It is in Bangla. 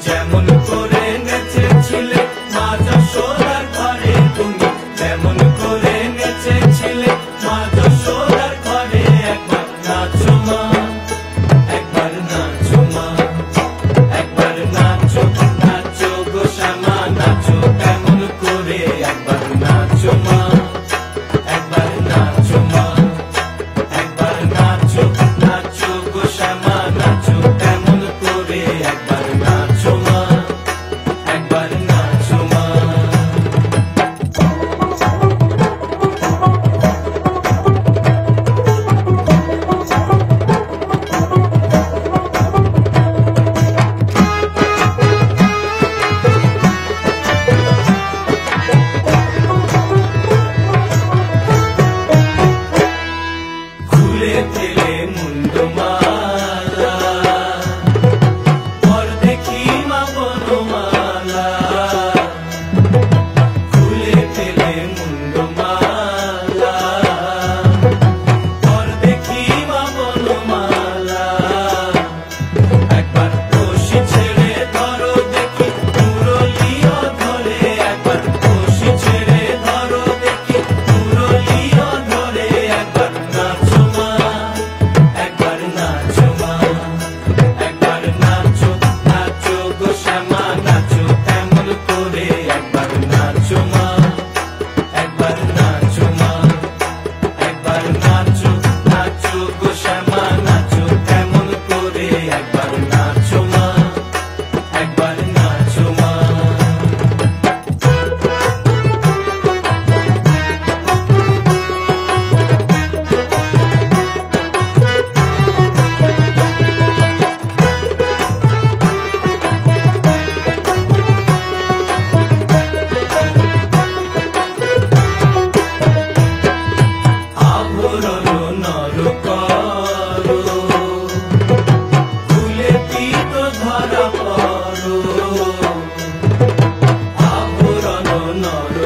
যেমন করে নেচেছিলে মা যশোদার ঘরে, তুমি যেমন করে নেচেছিলে মা যশোদার ঘরে। একবার নাচো মা, একবার নাচো মা, একবার নাচো নাচো গো শ্যামা নাচো কেমন করে। একবার নাচো মা, একবার নাচো মা, একবার নাচো নাচো গো শ্যামা নাচো কেমন করে। একবার নাচো মা, একবার নাচো মা। খুলে ফেলে মুন্ডমালা, পর দেখি মা বনমালা। খুলে ফেলে মুন্ডমালা, পর দেখি মা বনমালা। একবার রশি ছেড়ে ধরো দেখি মুরলিও ধরে। একবার রশি ছেড়ে ধরো দেখি মুরলিও ধরে। একবার নাচো মা, একবার নাচো মা, একবার নাচো নাচো গো শ্যামা নাচো কেমন করে। একবার নাচো মা, একবার নাচো মা, একবার নাচো নাচো গো শ্যামা নাচো কেমন করে। একবার নাচো মা, একবার নাচো মা। আভরণ নর করো, খুলে পিত ধরা পড়ো। আভরণ নর